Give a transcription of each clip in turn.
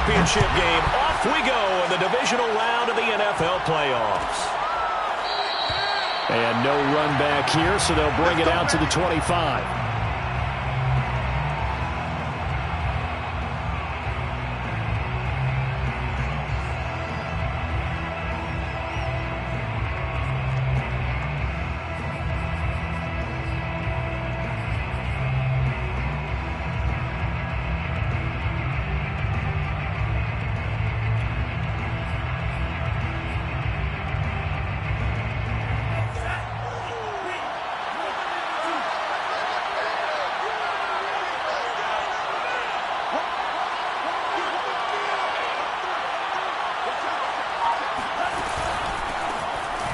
championship game. Off we go in the divisional round of the NFL playoffs. And no run back here, so they'll bring it out to the 25.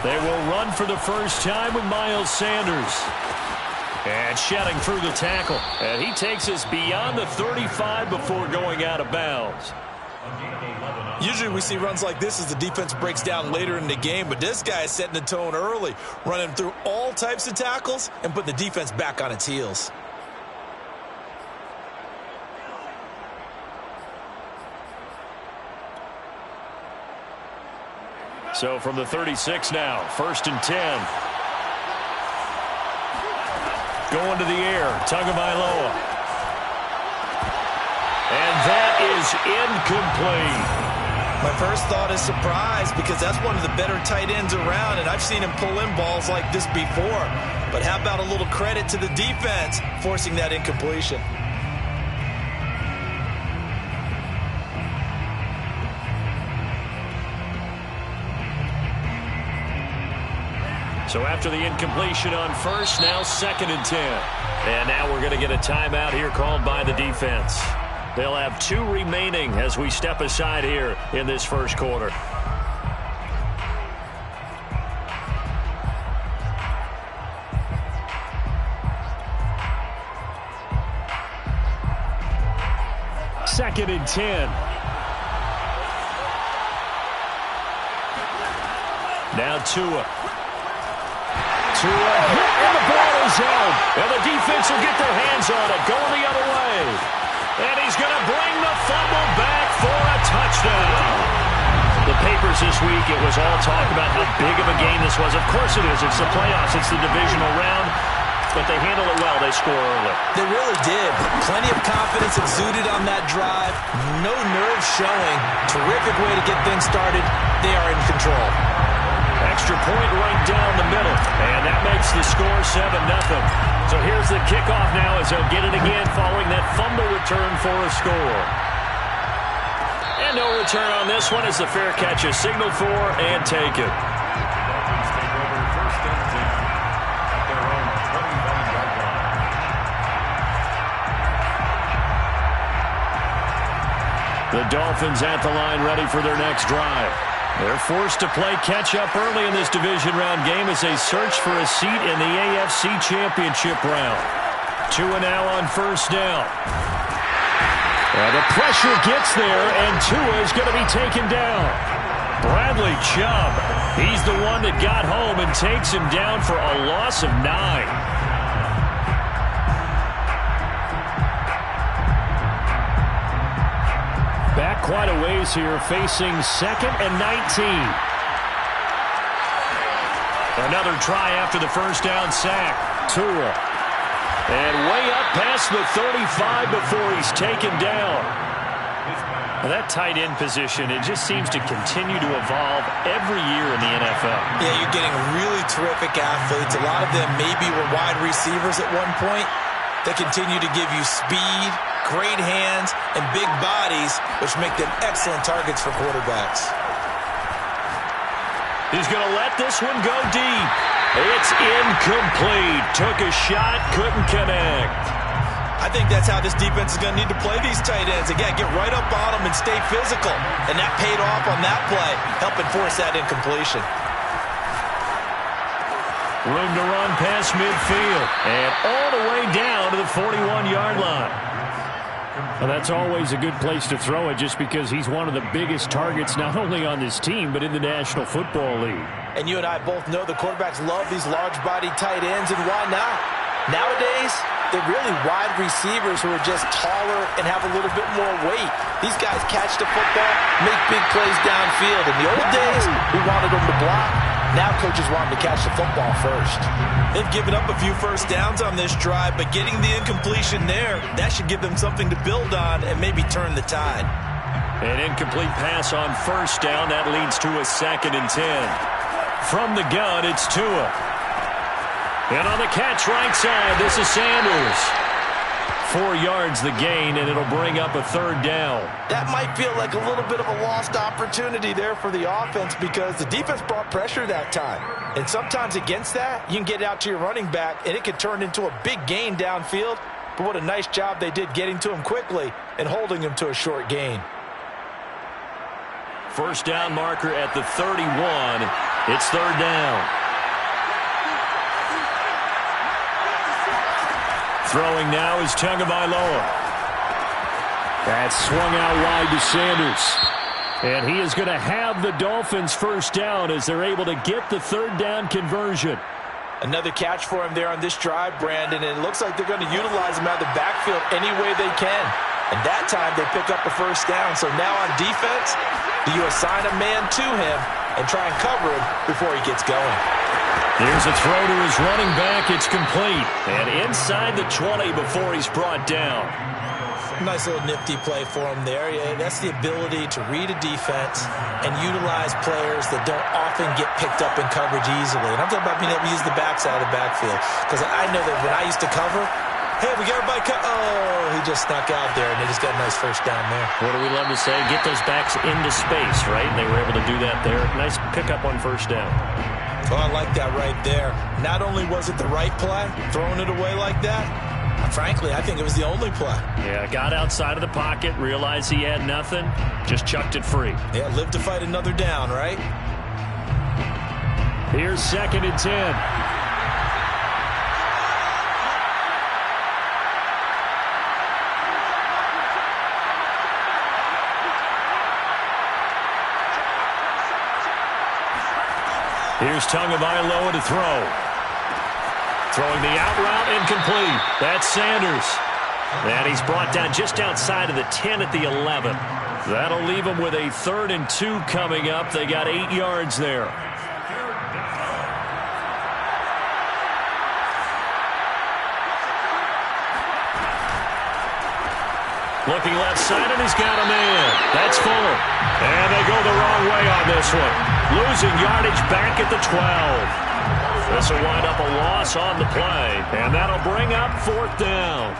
They will run for the first time with Miles Sanders. And shedding through the tackle. And he takes us beyond the 35 before going out of bounds. Usually we see runs like this as the defense breaks down later in the game, but this guy is setting the tone early, running through all types of tackles and putting the defense back on its heels. So from the 36 now, 1st and 10. Going to the air, Tagovailoa. And that is incomplete. My first thought is surprise because that's one of the better tight ends around, and I've seen him pull in balls like this before. But how about a little credit to the defense forcing that incompletion? So after the incompletion on first, now 2nd and 10. And now we're going to get a timeout here called by the defense. They'll have 2 remaining as we step aside here in this first quarter. Second and 10. Now Tua. Tua, and the ball is out. And the defense will get their hands on it, going the other way. And he's going to bring the fumble back for a touchdown. The papers this week, it was all talk about how big of a game this was. Of course it is. It's the playoffs. It's the divisional round. But they handle it well. They score early. They really did. Plenty of confidence exuded on that drive. No nerves showing. Terrific way to get things started. They are in control. Extra point right down the middle. And that makes the score 7-0. So here's the kickoff now as they'll get it again following that fumble return for a score. And no return on this one as the fair catch is signaled for and taken. Dolphins take over 1st and 10 at their own 21-yard line. The Dolphins at the line ready for their next drive. They're forced to play catch-up early in this division round game as they search for a seat in the AFC Championship round. Tua now on 1st down. The pressure gets there, and Tua is going to be taken down. Bradley Chubb, he's the one that got home and takes him down for a loss of 9. Back quite a ways here, facing 2nd and 19. Another try after the first down sack. Tua. And way up past the 35 before he's taken down. Now that tight end position, it just seems to continue to evolve every year in the NFL. Yeah, you're getting really terrific athletes. A lot of them maybe were wide receivers at one point. They continue to give you speed, great hands, and big bodies, which make them excellent targets for quarterbacks. He's going to let this one go deep. It's incomplete. Took a shot, couldn't connect. I think that's how this defense is going to need to play these tight ends. Again, get right up on them and stay physical. And that paid off on that play, helping force that incompletion. Room to run past midfield. And all the way down to the 41-yard line. Well, that's always a good place to throw it just because he's one of the biggest targets not only on this team but in the National Football League. And you and I both know the quarterbacks love these large-bodied tight ends, and why not? Nowadays, They're really wide receivers who are just taller and have a little bit more weight. These guys catch the football, make big plays downfield. In the old days, we wanted them to block. Now coaches want them to catch the football first. They've given up a few first downs on this drive, but getting the incompletion there, that should give them something to build on and maybe turn the tide. An incomplete pass on first down. That leads to a 2nd and 10. From the gun, it's Tua. And on the catch right side, this is Sanders. 4 yards the gain, and it'll bring up a 3rd down. That might feel like a little bit of a lost opportunity there for the offense because the defense brought pressure that time. And sometimes against that, you can get out to your running back, and it can turn into a big gain downfield. But what a nice job they did getting to him quickly and holding him to a short gain. First down marker at the 31. It's 3rd down. Throwing now is Tagovailoa. That's swung out wide to Sanders. And he is going to have the Dolphins first down as they're able to get the 3rd down conversion. Another catch for him there on this drive, Brandon, and it looks like they're going to utilize him out of the backfield any way they can. And that time they pick up a first down. So now on defense, do you assign a man to him and try and cover him before he gets going? Here's a throw to his running back. It's complete. And inside the 20 before he's brought down. Nice little nifty play for him there. Yeah, that's the ability to read a defense and utilize players that don't often get picked up in coverage easily. And I'm talking about being able to use the backside of the backfield. Because I know that when I used to cover, hey, we got everybody oh, he just snuck out there, and they just got a nice first down there. What do we love to say? Get those backs into space, right? And they were able to do that there. Nice pickup on first down. Oh, I like that right there. Not only was it the right play, throwing it away like that, frankly, I think it was the only play. Yeah, got outside of the pocket, realized he had nothing, just chucked it free. Yeah, live to fight another down, right? Here's 2nd and 10. Here's Tagovailoa to throw. Throwing the out route, incomplete. That's Sanders. And he's brought down just outside of the 10 at the 11. That'll leave him with a 3rd and 2 coming up. They got 8 yards there. Looking left side, and he's got a man. That's Fuller. And they go the wrong way on this one. Losing yardage back at the 12. This will wind up a loss on the play. And that'll bring up 4th down.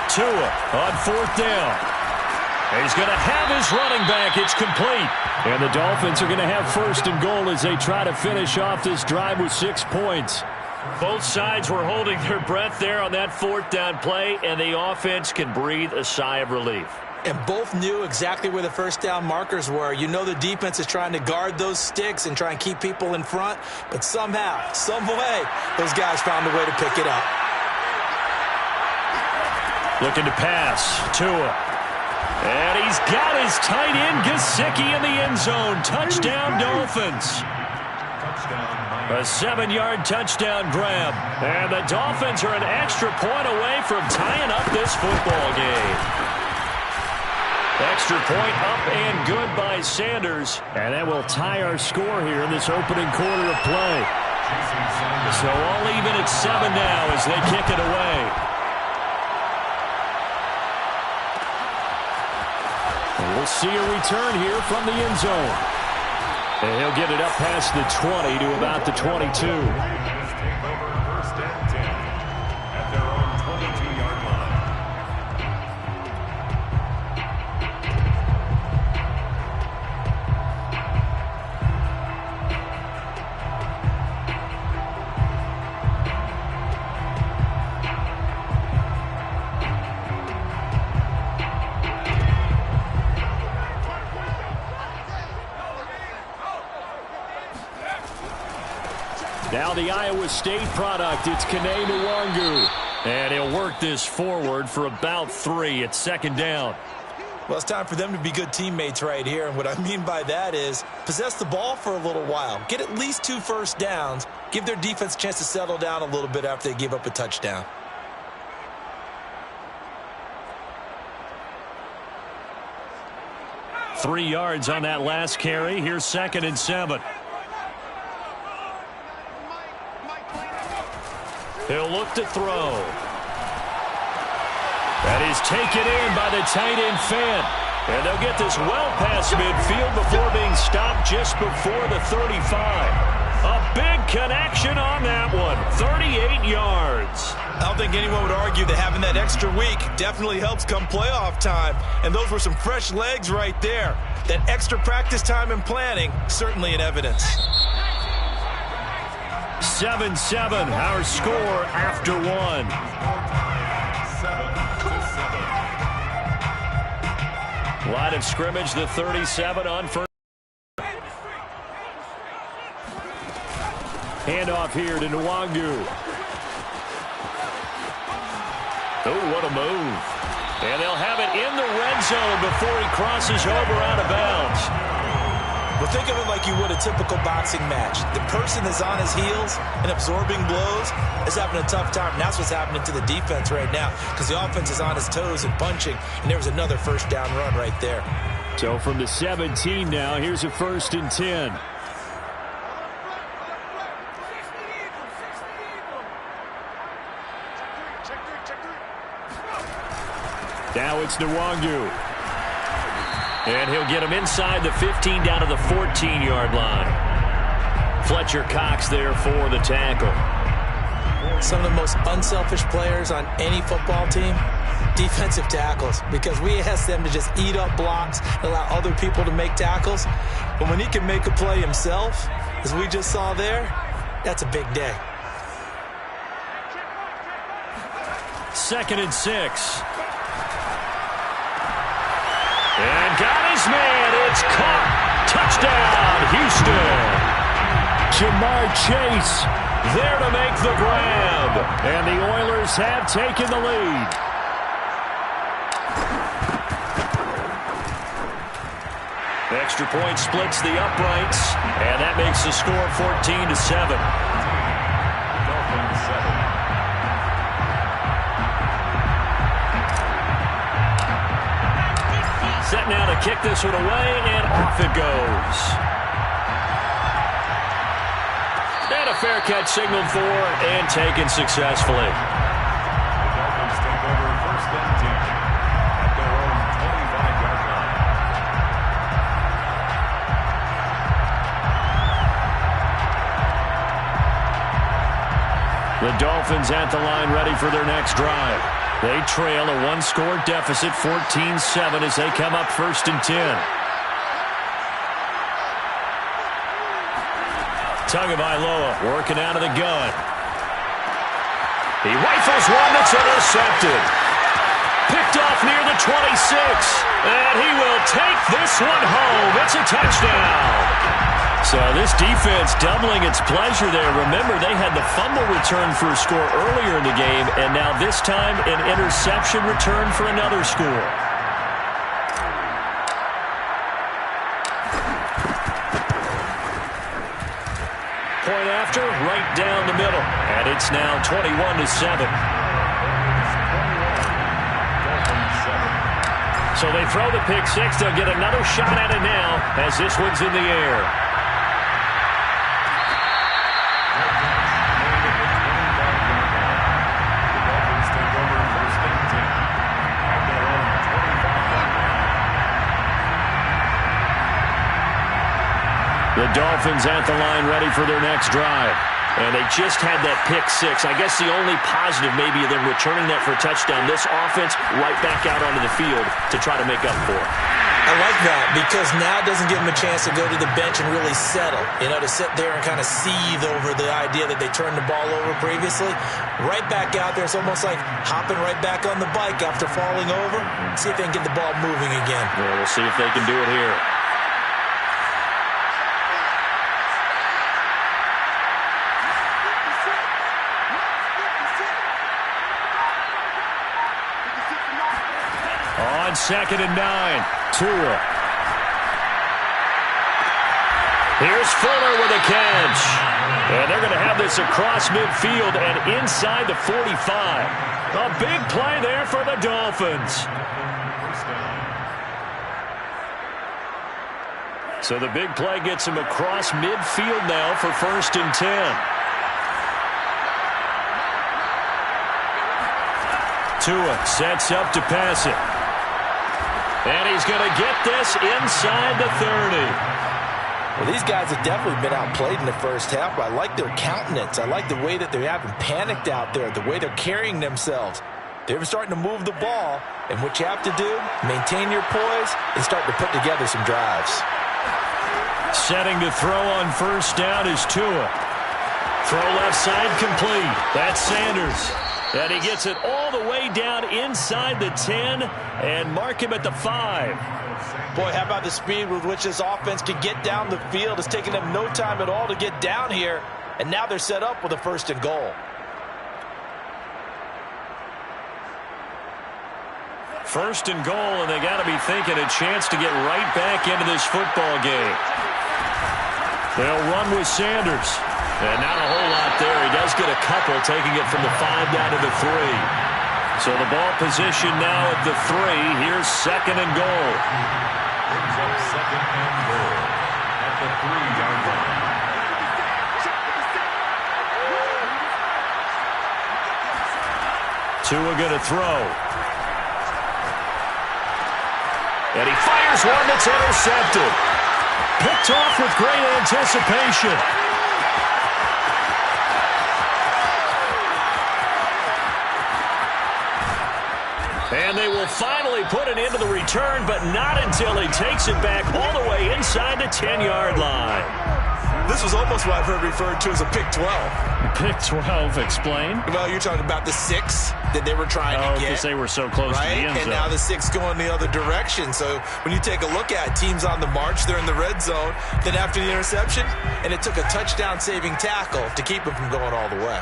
Tua on 4th down. He's going to have his running back. It's complete. And the Dolphins are going to have 1st and goal as they try to finish off this drive with 6 points. Both sides were holding their breath there on that 4th down play, and the offense can breathe a sigh of relief. And both knew exactly where the first down markers were. You know the defense is trying to guard those sticks and try and keep people in front, but somehow, some way, those guys found a way to pick it up. Looking to pass. Tua. And he's got his tight end, Gesicki, in the end zone. Touchdown, Dolphins. A 7-yard touchdown grab. And the Dolphins are an extra point away from tying up this football game. Extra point up and good by Sanders. And that will tie our score here in this opening quarter of play. So all even at 7 now as they kick it away. We'll see a return here from the end zone. And he'll get it up past the 20 to about the 22. Take over 1st and 10 at their own 22-yard line. Now the Iowa State product, it's Kene Nwangu. And he'll work this forward for about 3. It's second down. Well, it's time for them to be good teammates right here. And what I mean by that is possess the ball for a little while. Get at least 2 first downs. Give their defense a chance to settle down a little bit after they give up a touchdown. Three yards on that last carry. Here's 2nd and 7. He'll look to throw. That is taken in by the tight end Fant. And they'll get this well past midfield before being stopped just before the 35. A big connection on that one. 38 yards. I don't think anyone would argue that having that extra week definitely helps come playoff time. And those were some fresh legs right there. That extra practice time and planning, certainly in evidence. 7-7, our score after 1. 7-7. Line of scrimmage, the 37 on first. Handoff here to Nwangu. Oh, what a move. And they'll have it in the red zone before he crosses over out of bounds. Well, think of it like you would a typical boxing match. The person that's on his heels and absorbing blows is having a tough time. And that's what's happening to the defense right now because the offense is on his toes and punching. And there was another first down run right there. So from the 17 now, here's a 1st and 10. Now it's Nwangu. And he'll get him inside the 15 down to the 14-yard line. Fletcher Cox there for the tackle. Some of the most unselfish players on any football team, defensive tackles, because we ask them to just eat up blocks and allow other people to make tackles. But when he can make a play himself, as we just saw there, that's a big day. 2nd and 6. And got his man. It's caught. Touchdown, Houston. Jamar Chase there to make the grab. And the Oilers have taken the lead. Extra point splits the uprights. And that makes the score 14-7. Dolphins 7. Set now to kick this one away, and off it goes. And a fair catch signaled for and taken successfully. The Dolphins take over 1st and 10 at their own 25-yard line. The Dolphins at the line ready for their next drive. They trail a 1-score deficit, 14-7, as they come up 1st and 10. Tagovailoa working out of the gun. He rifles one that's intercepted. Picked off near the 26. And he will take this one home. It's a touchdown. So this defense doubling its pleasure there. Remember, they had the fumble return for a score earlier in the game, and now this time an interception return for another score. Point after, right down the middle. And it's now 21-7. So they throw the pick six. They'll get another shot at it now as this one's in the air. The Dolphins at the line ready for their next drive. And they just had that pick six. I guess the only positive maybe of them returning that for a touchdown. This offense right back out onto the field to try to make up for it. I like that because now it doesn't give them a chance to go to the bench and really settle. You know, to sit there and kind of seethe over the idea that they turned the ball over previously. Right back out there. It's almost like hopping right back on the bike after falling over. See if they can get the ball moving again. Yeah, we'll see if they can do it here. On 2nd and 9, Tua. Here's Fuller with a catch. And they're going to have this across midfield and inside the 45. A big play there for the Dolphins. So the big play gets him across midfield now for 1st and 10. Tua sets up to pass it. And he's going to get this inside the 30. Well, these guys have definitely been outplayed in the first half, but I like their countenance. I like the way that they haven't panicked out there, the way they're carrying themselves. They're starting to move the ball, and what you have to do, maintain your poise and start to put together some drives. Setting to throw on 1st down is Tua. Throw left side complete. That's Sanders. And he gets it all the way down inside the 10 and mark him at the 5. Boy, how about the speed with which this offense can get down the field? It's taken them no time at all to get down here, and now they're set up with a 1st and goal. 1st and goal, and they got to be thinking a chance to get right back into this football game. They'll run with Sanders. And not a whole lot there. He does get a couple, taking it from the 5 down to the 3. So the ball position now at the 3. Here's 2nd and goal. Brings up 2nd and goal at the 3-yard line. Tua going to throw. And he fires one that's intercepted. Picked off with great anticipation. And they will finally put it into the return, but not until he takes it back all the way inside the 10-yard line. This was almost what I've heard referred to as a pick 12. Pick 12, explain. Well, you're talking about the 6 that they were trying to get. Because they were so close to the end zone. And now the 6 going the other direction. So when you take a look at teams on the march, they're in the red zone. Then after the interception, and it took a touchdown-saving tackle to keep them from going all the way.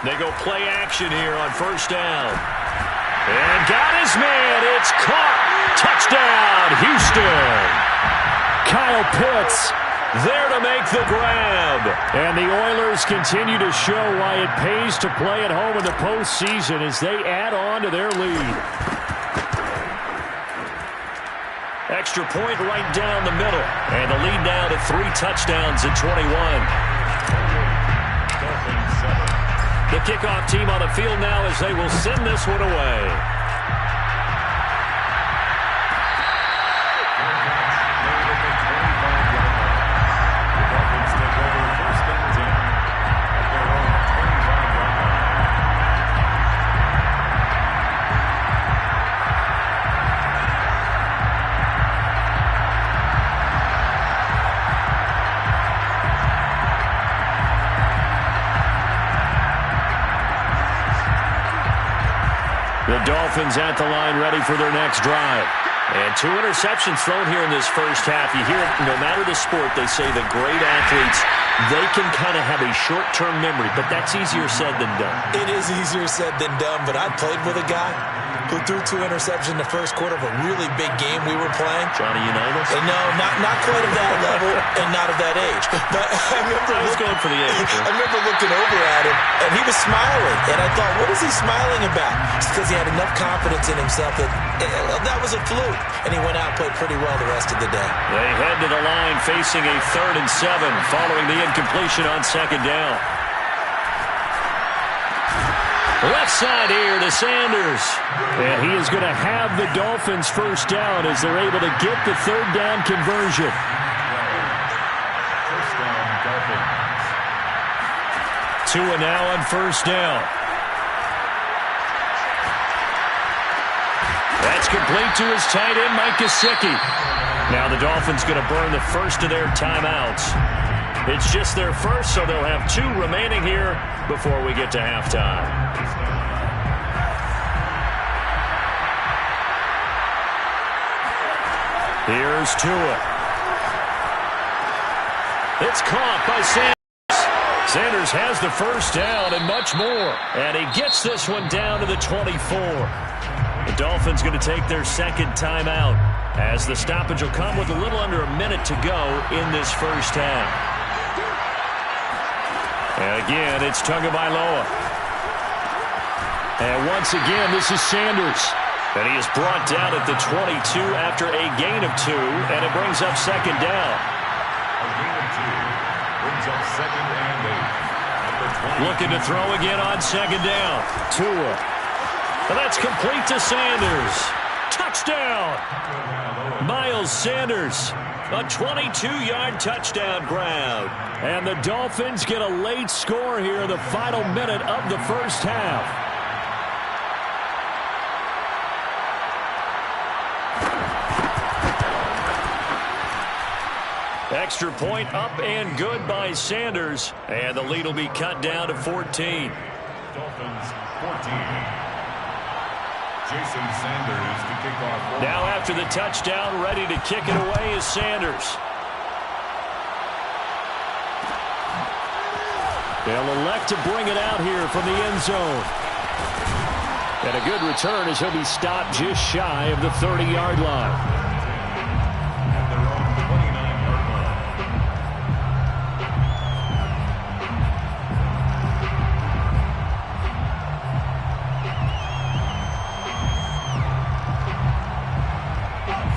They go play action here on 1st down. And got his man. It's caught. Touchdown, Houston. Kyle Pitts there to make the grab. And the Oilers continue to show why it pays to play at home in the postseason as they add on to their lead. Extra point right down the middle. And the lead now to 3 touchdowns at 21. The kickoff team on the field now as they will send this one away. The Dolphins at the line ready for their next drive. And 2 interceptions thrown here in this first half. You hear it, no matter the sport, they say the great athletes, they can kind of have a short-term memory, but that's easier said than done. It is easier said than done, but I played with a guy who threw 2 interceptions in the first quarter of a really big game we were playing. Johnny Unitas? And no, not quite of that level and not of that age. But I was going for the age. I remember looking over at him, and he was smiling. And I thought, what is he smiling about? It's because he had enough confidence in himself that that was a fluke. And he went out and played pretty well the rest of the day. They head to the line facing a 3rd and 7 following the incompletion on 2nd down. Left side here to Sanders. And he is going to have the Dolphins 1st down as they're able to get the 3rd down conversion. 1st down, Dolphins. Tua now on 1st down. That's complete to his tight end, Mike Gesicki. Now the Dolphins going to burn the first of their timeouts. It's just their first, so they'll have 2 remaining here before we get to halftime. Here's Tua. It's caught by Sanders. Sanders has the 1st down and much more. And he gets this one down to the 24. The Dolphins going to take their second timeout as the stoppage will come with a little under a minute to go in this first half. And again, it's Tagovailoa. And once again, this is Sanders. And he is brought down at the 22 after a gain of 2, and it brings up second down. A gain of 2 brings up second and 8. Looking to throw again on second down. Tua. And that's complete to Sanders. Touchdown. Miles Sanders. A 22-yard touchdown grab. And the Dolphins get a late score here in the final minute of the first half. Extra point up and good by Sanders. And the lead will be cut down to 14. Dolphins 14. Jason Sanders to kick off. Now after the touchdown, ready to kick it away is Sanders. They'll elect to bring it out here from the end zone. And a good return as he'll be stopped just shy of the 30-yard line.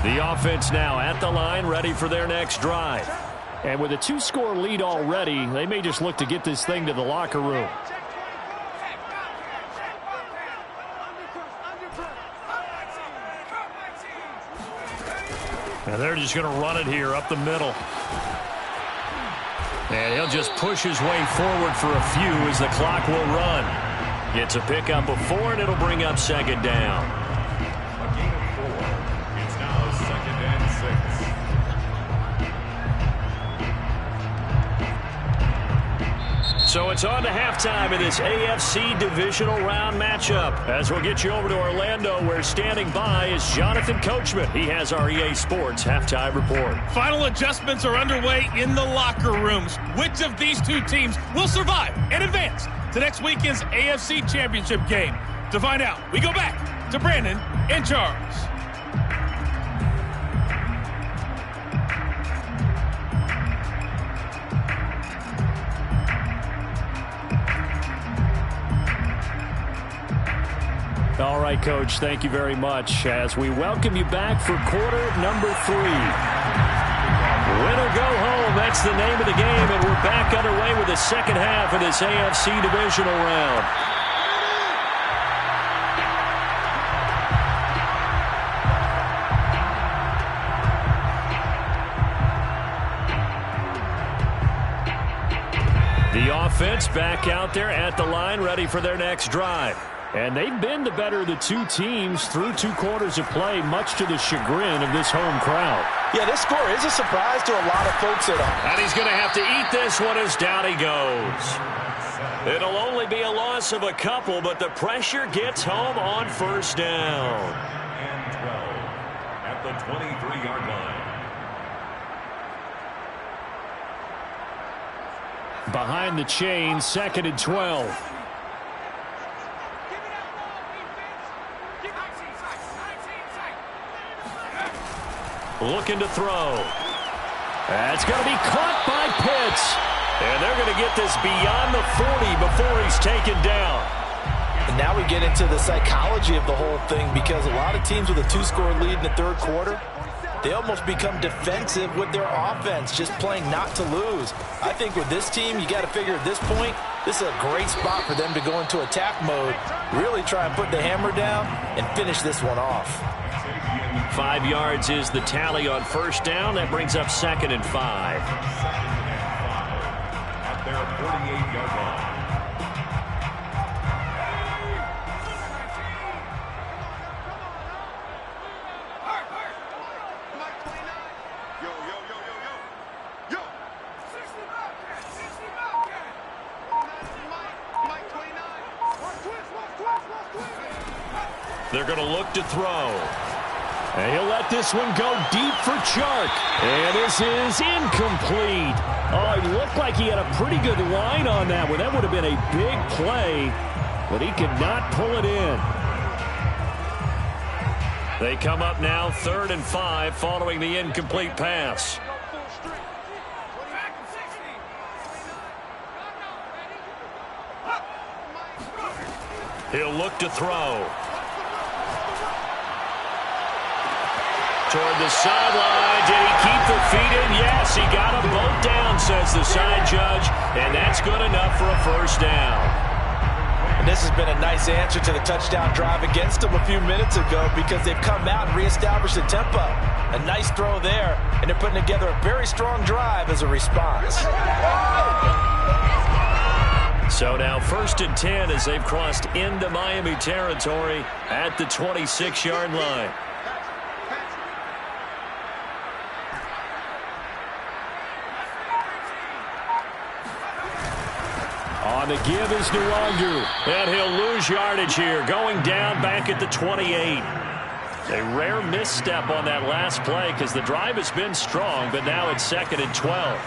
The offense now at the line, ready for their next drive. And with a 2-score lead already, they may just look to get this thing to the locker room. And they're just going to run it here up the middle. And he'll just push his way forward for a few as the clock will run. Gets a pickup of 4, and it'll bring up second down. So it's on to halftime in this AFC divisional round matchup. As we'll get you over to Orlando, where standing by is Jonathan Coachman. He has our EA Sports halftime report. Final adjustments are underway in the locker rooms. Which of these two teams will survive and advance to next weekend's AFC Championship game? To find out, we go back to Brandon and Charles. All right, Coach, thank you very much as we welcome you back for quarter number 3. Win or go home, that's the name of the game, and we're back underway with the second half of this AFC divisional round. The offense back out there at the line, ready for their next drive. And they've been the better of the two teams through 2 quarters of play, much to the chagrin of this home crowd. Yeah, this score is a surprise to a lot of folks at home. And he's going to have to eat this one as down he goes. It'll only be a loss of a couple, but the pressure gets home on first down. And 12 at the 23-yard line. Behind the chain, 2nd and 12. Looking to throw. That's going to be caught by Pitts. And they're going to get this beyond the 40 before he's taken down. And now we get into the psychology of the whole thing, because a lot of teams with a 2-score lead in the third quarter, they almost become defensive with their offense, just playing not to lose. I think with this team, you got to figure at this point, this is a great spot for them to go into attack mode, really try and put the hammer down and finish this one off. 5 yards is the tally on first down. That brings up 2nd and 5. At their 48-yard line. They're going to look to throw. And he'll let this one go deep for Chark. And this is incomplete. Oh, it looked like he had a pretty good line on that one. That would have been a big play, but he could not pull it in. They come up now 3rd and 5 following the incomplete pass. He'll look to throw. Toward the sideline. Did he keep the feet in? Yes, he got them both down, says the side judge, and that's good enough for a first down. And this has been a nice answer to the touchdown drive against them a few minutes ago because they've come out and reestablished the tempo. A nice throw there, and they're putting together a very strong drive as a response. So now 1st and 10 as they've crossed into Miami territory at the 26-yard line. On the give is Nwangu, and he'll lose yardage here, going down back at the 28. A rare misstep on that last play because the drive has been strong, but now it's 2nd and 12.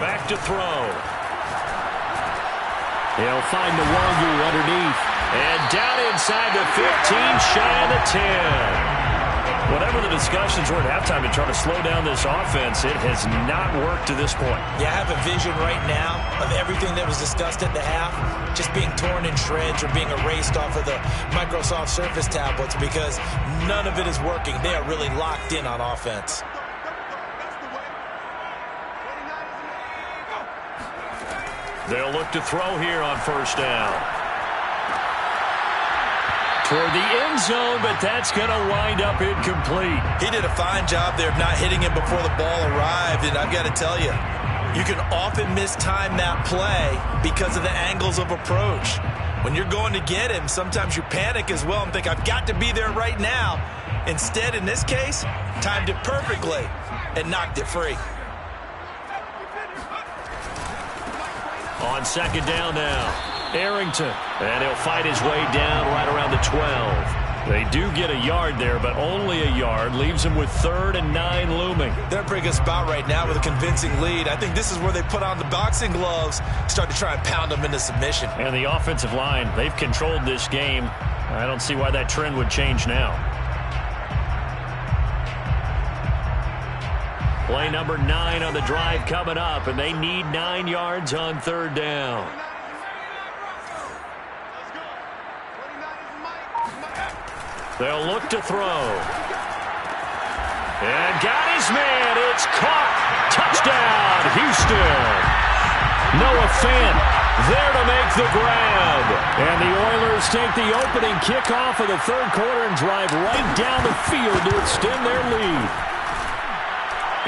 Back to throw. He'll find Nwangu underneath, and down inside the 15, shy of the 10. Whatever the discussions were at halftime to try to slow down this offense, it has not worked to this point. Yeah, I have a vision right now of everything that was discussed at the half just being torn in shreds or being erased off of the Microsoft Surface tablets because none of it is working. They are really locked in on offense. They'll look to throw here on 1st down. Toward the end zone, but that's going to wind up incomplete. He did a fine job there of not hitting him before the ball arrived, and I've got to tell you, you can often mistime that play because of the angles of approach. When you're going to get him, sometimes you panic as well and think, I've got to be there right now. Instead, in this case, timed it perfectly and knocked it free. On 2nd down now. Arrington, and he'll fight his way down right around the 12. They do get a yard there, but only a yard. Leaves them with 3rd and 9 looming. They're in a pretty good spot right now with a convincing lead. I think this is where they put on the boxing gloves, start to try and pound them into submission. And the offensive line, they've controlled this game. I don't see why that trend would change now. Play number 9 on the drive coming up, and they need 9 yards on 3rd down. They'll look to throw. And got his man. It's caught. Touchdown, Houston. Noah Fant there to make the grab. And the Oilers take the opening kickoff of the 3rd quarter and drive right down the field to extend their lead.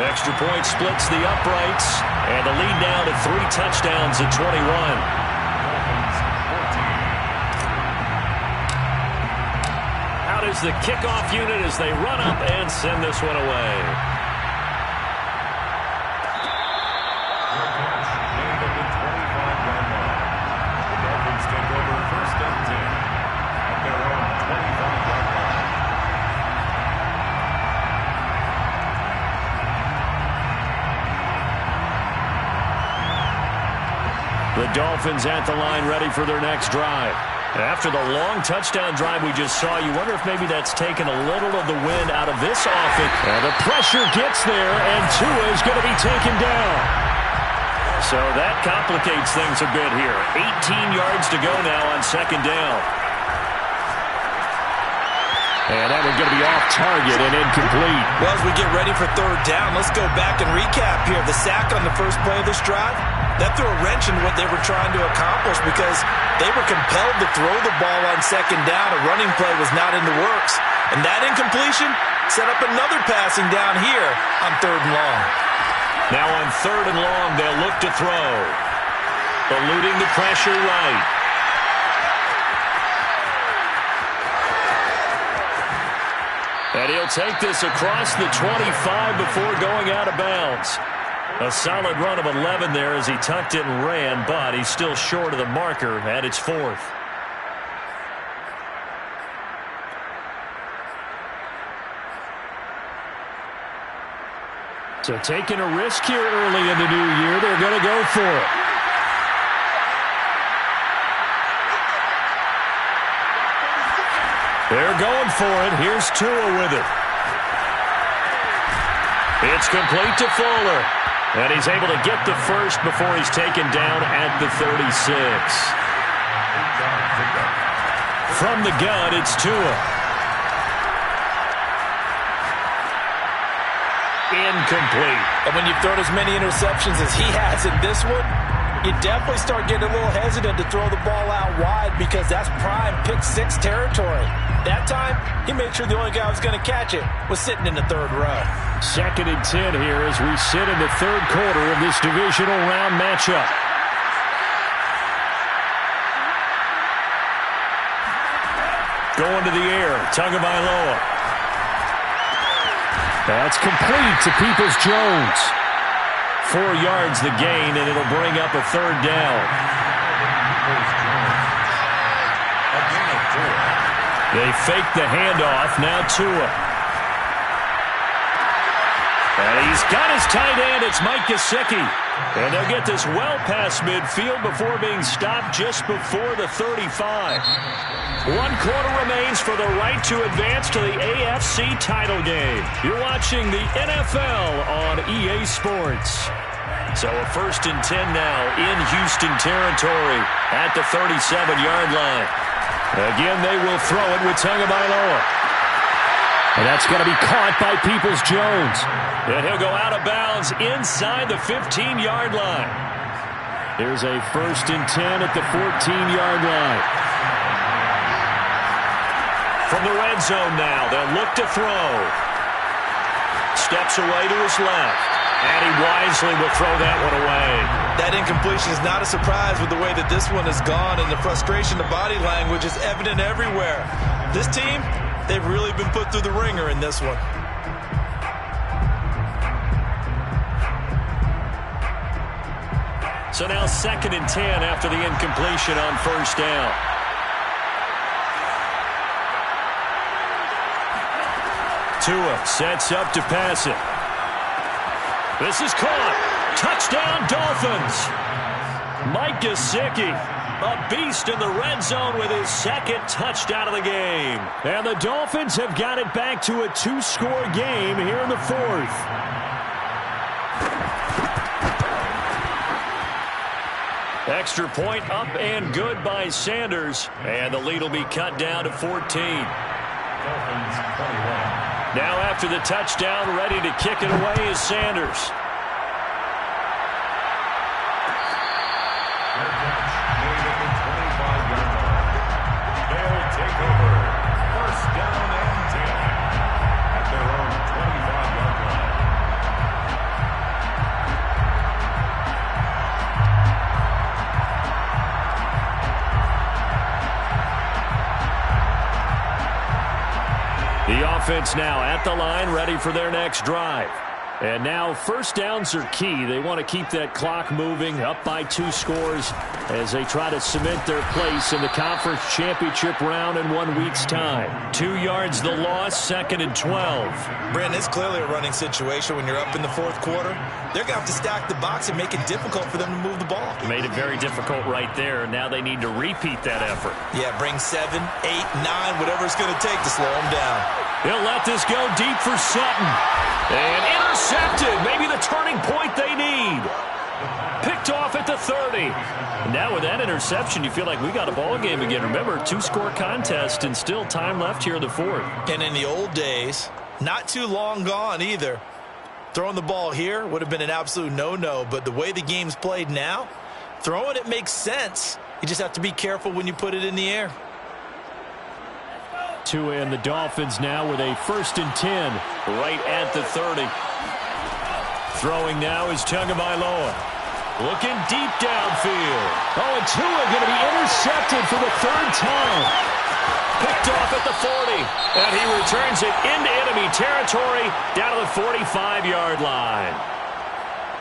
Extra point splits the uprights. And the lead now to 3 touchdowns at 21. Is the kickoff unit as they run up and send this one away. The Dolphins take over 1st and 10 at their own 25-yard line. The Dolphins at the line ready for their next drive. After the long touchdown drive we just saw, you wonder if maybe that's taken a little of the wind out of this offense. And the pressure gets there, and Tua is going to be taken down. So that complicates things a bit here. 18 yards to go now on 2nd down. And that one's going to be off target and incomplete. Well, as we get ready for 3rd down, let's go back and recap here. The sack on the first play of this drive, that threw a wrench in what they were trying to accomplish because they were compelled to throw the ball on 2nd down. A running play was not in the works. And that incompletion set up another passing down here on 3rd and long. Now on 3rd and long, they'll look to throw. Eluding the pressure right. And he'll take this across the 25 before going out of bounds. A solid run of 11 there as he tucked it and ran, but he's still short of the marker, and it's 4th. So taking a risk here early in the new year, they're going to go for it. they're going for it. Here's Tua with it. It's complete to Fuller. And he's able to get the first before he's taken down at the 36. From the gun, it's Tua. Incomplete. And when you've thrown as many interceptions as he has in this one, you definitely start getting a little hesitant to throw the ball out wide because that's prime pick six territory. That time, he made sure the only guy who was going to catch it was sitting in the third row. 2nd and 10 here as we sit in the third quarter of this divisional round matchup. Going to the air, Tagovailoa. That's complete to Peoples-Jones. 4 yards the gain, and it'll bring up a third down. They fake the handoff. Now Tua. And he's got his tight end. It's Mike Gesicki. And they'll get this well past midfield before being stopped just before the 35. 1 quarter remains for the right to advance to the AFC title game. You're watching the NFL on EA Sports. So a 1st and 10 now in Houston territory at the 37-yard line. Again, they will throw it with Tagovailoa. And that's going to be caught by Peoples-Jones. And he'll go out of bounds inside the 15-yard line. Here's a 1st and 10 at the 14-yard line. From the red zone now, they'll look to throw. Steps away to his left. And he wisely will throw that one away. That incompletion is not a surprise with the way that this one has gone, and the frustration, the body language is evident everywhere. This team, they've really been put through the ringer in this one. So now 2nd and 10 after the incompletion on 1st down. Tua sets up to pass it. This is caught. Touchdown, Dolphins. Mike Gesicki, a beast in the red zone with his 2nd touchdown of the game. And the Dolphins have got it back to a 2-score game here in the 4th. Extra point up and good by Sanders. And the lead will be cut down to 14. Dolphins 21. Now after the touchdown, ready to kick it away is Sanders. Their catch made at the 25-yard line. They'll take over. 1st down and 10 at their own 25-yard line. The offense now at the line, ready for their next drive. And now 1st downs are key. They want to keep that clock moving, up by 2 scores as they try to cement their place in the conference championship round in 1 week's time. 2 yards the loss, 2nd and 12. Brandon, it's clearly a running situation when you're up in the 4th quarter. They're going to have to stack the box and make it difficult for them to move the ball. Made it very difficult right there. Now they need to repeat that effort. Yeah, bring 7, 8, 9, whatever it's going to take to slow them down. He'll let this go deep for Sutton. And intercepted. Maybe the turning point they need. Picked off at the 30. And now with that interception, you feel like we got a ball game again. Remember, 2-score contest and still time left here in the 4th. And in the old days, not too long gone either, throwing the ball here would have been an absolute no-no. But the way the game's played now, throwing it makes sense. You just have to be careful when you put it in the air. Tua and the Dolphins now with a 1st and 10 right at the 30. Throwing now is Tagovailoa. Looking deep downfield. Oh, and Tua going to be intercepted for the 3rd time. Picked off at the 40. And he returns it into enemy territory down to the 45-yard line.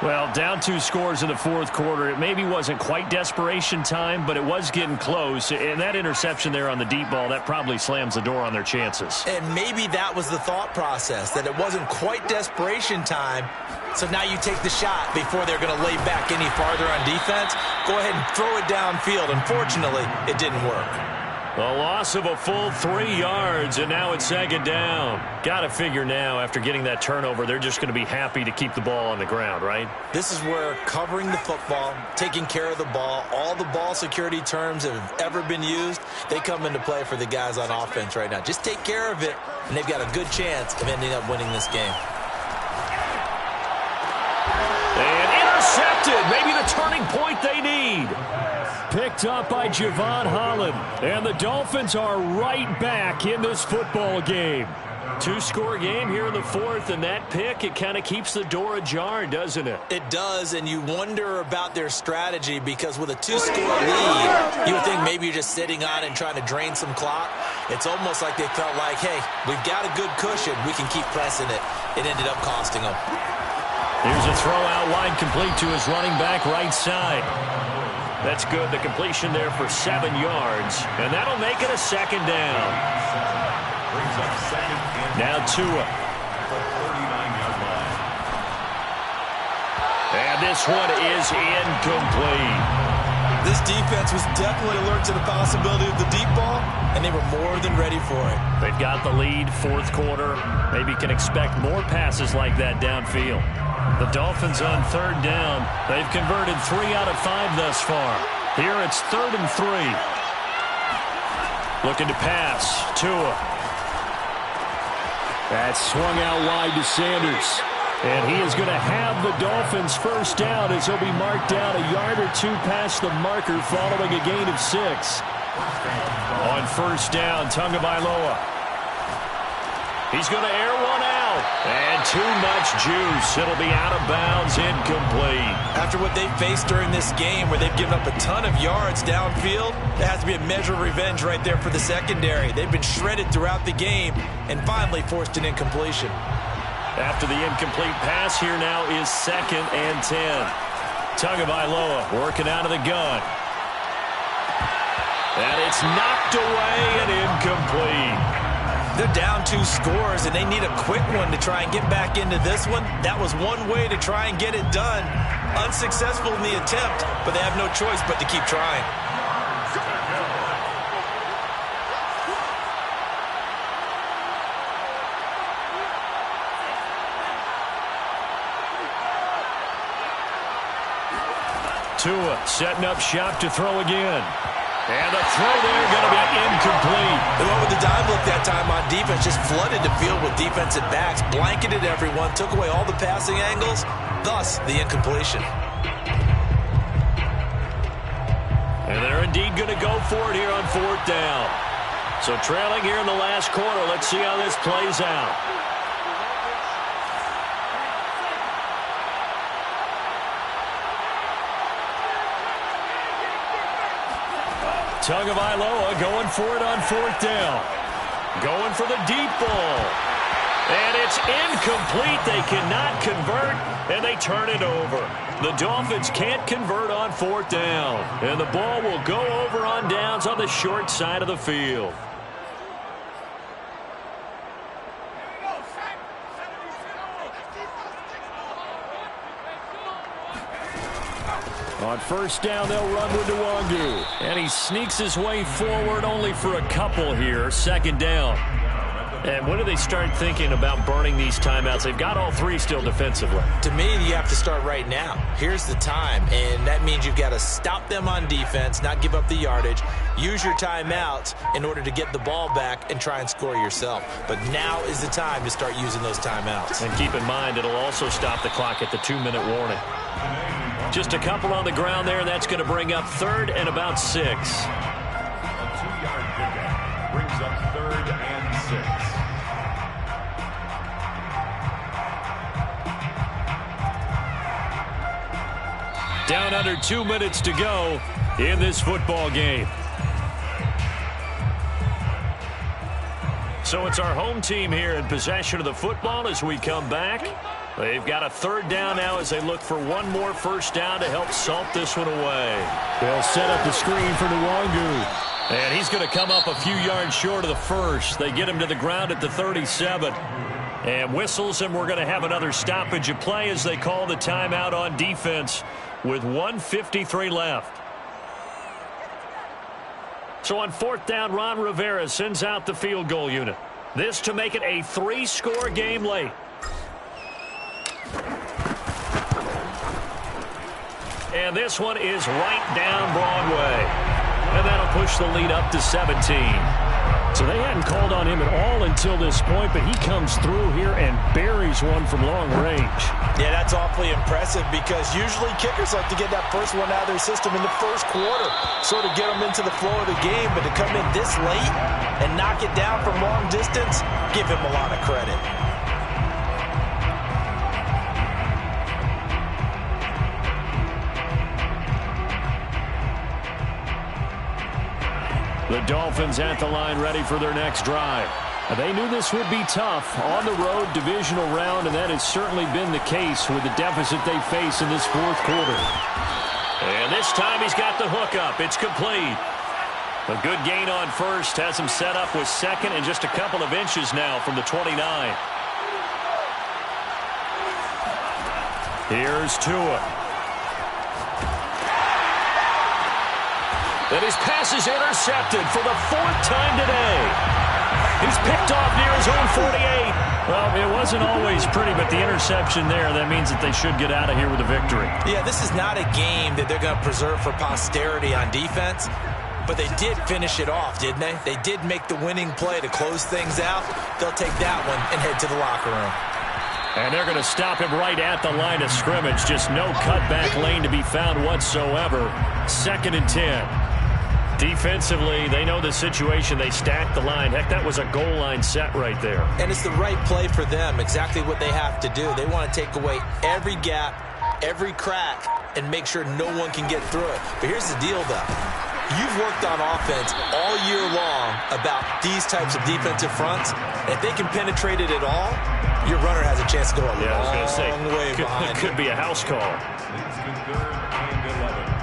Well, down 2 scores in the 4th quarter. It maybe wasn't quite desperation time, but it was getting close. And that interception there on the deep ball, that probably slams the door on their chances. And maybe that was the thought process, that it wasn't quite desperation time. So now you take the shot before they're going to lay back any farther on defense. Go ahead and throw it downfield. Unfortunately, it didn't work. A loss of a full 3 yards, and now it's second down. Got to figure now, after getting that turnover, they're just going to be happy to keep the ball on the ground, right? This is where covering the football, taking care of the ball, all the ball security terms that have ever been used, they come into play for the guys on offense right now. Just take care of it, and they've got a good chance of ending up winning this game. And intercepted. Maybe the turning point they need. Picked up by Javon Holland. And the Dolphins are right back in this football game. 2-score game here in the fourth, and that pick, it kind of keeps the door ajar, doesn't it? It does, and you wonder about their strategy because with a 2-score lead, you would think maybe you're just sitting on it and trying to drain some clock. It's almost like they felt like, hey, we've got a good cushion. We can keep pressing it. It ended up costing them. Here's a throw out wide, complete to his running back right side. That's good. The completion there for 7 yards, and that'll make it a second down. Now Tua. And this one is incomplete. This defense was definitely alert to the possibility of the deep ball, and they were more than ready for it. They've got the lead, fourth quarter. Maybe can expect more passes like that downfield. The Dolphins on third down. They've converted 3 out of 5 thus far. Here it's 3rd and 3. Looking to pass. Tua. That's swung out wide to Sanders. And he is going to have the Dolphins first down as he'll be marked down a yard or 2 past the marker following a gain of 6. On first down, Tagovailoa. He's going to air one out. And too much juice. It'll be out of bounds, incomplete. After what they faced during this game where they've given up a ton of yards downfield, there has to be a measure of revenge right there for the secondary. They've been shredded throughout the game and finally forced an incompletion. After the incomplete pass, here now is 2nd and 10. Tagovailoa working out of the gun. And it's knocked away and incomplete. They're down 2 scores, and they need a quick one to try and get back into this one. That was one way to try and get it done. Unsuccessful in the attempt, but they have no choice but to keep trying. Tua setting up shop to throw again. And the throw there going to be incomplete. They went with the dive look that time on defense, just flooded the field with defensive backs, blanketed everyone, took away all the passing angles, thus the incompletion. And they're indeed going to go for it here on 4th down. So trailing here in the last quarter, let's see how this plays out. Tagovailoa going for it on 4th down. Going for the deep ball. And it's incomplete. They cannot convert, and they turn it over. The Dolphins can't convert on 4th down. And the ball will go over on downs on the short side of the field. On first down, they'll run with Nwangu. And he sneaks his way forward only for a couple here. 2nd down. And when do they start thinking about burning these timeouts? They've got all 3 still defensively. To me, you have to start right now. Here's the time, and that means you've got to stop them on defense, not give up the yardage, use your timeouts in order to get the ball back and try and score yourself. But now is the time to start using those timeouts. And keep in mind, it'll also stop the clock at the 2-minute warning. Just a couple on the ground there, and that's going to bring up 3rd and about 6. A 2-yard pickup brings up 3rd and 6. Down under 2 minutes to go in this football game. So it's our home team here in possession of the football as we come back. They've got a 3rd down now as they look for one more first down to help salt this one away. They'll set up the screen for Nwangu. And he's going to come up a few yards short of the first. They get him to the ground at the 37. And whistles, and we're going to have another stoppage of play as they call the timeout on defense with 1:53 left. So on 4th down, Ron Rivera sends out the field goal unit. This to make it a 3-score game late. And this one is right down Broadway. And that'll push the lead up to 17. So they hadn't called on him at all until this point, but he comes through here and buries one from long range. Yeah, that's awfully impressive because usually kickers like to get that first one out of their system in the first quarter, sort of get them into the flow of the game, but to come in this late and knock it down from long distance, give him a lot of credit. The Dolphins at the line ready for their next drive. They knew this would be tough on the road divisional round, and that has certainly been the case with the deficit they face in this 4th quarter. And this time he's got the hook up. It's complete. A good gain on first has him set up with 2nd and just a couple of inches now from the 29. Here's Tua. And his pass is intercepted for the 4th time today. He's picked off near his own 48. Well, it wasn't always pretty, but the interception there, that means that they should get out of here with a victory. Yeah, this is not a game that they're going to preserve for posterity on defense, but they did finish it off, didn't they? They did make the winning play to close things out. They'll take that one and head to the locker room. And they're going to stop him right at the line of scrimmage. Just no cutback lane to be found whatsoever. 2nd and 10. Defensively, they know the situation. They stack the line. Heck, that was a goal line set right there. And it's the right play for them, exactly what they have to do. They want to take away every gap, every crack, and make sure no one can get through it. But here's the deal, though. You've worked on offense all year long about these types of defensive fronts. If they can penetrate it at all, your runner has a chance to go a long way behind. It could be a house call. Leads to 3rd and 11.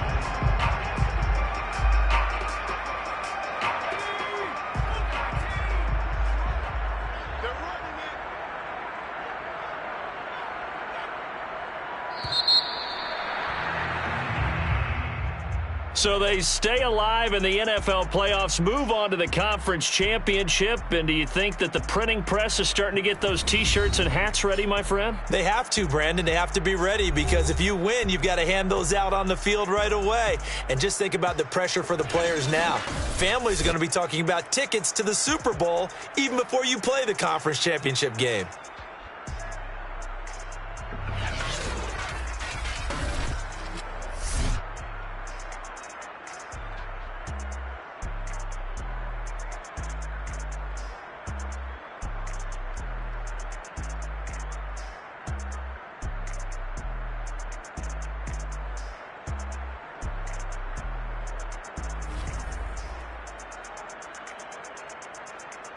So they stay alive in the NFL playoffs, move on to the conference championship. And do you think that the printing press is starting to get those T-shirts and hats ready, my friend? They have to, Brandon. They have to be ready because if you win, you've got to hand those out on the field right away. And just think about the pressure for the players now. Families are going to be talking about tickets to the Super Bowl even before you play the conference championship game.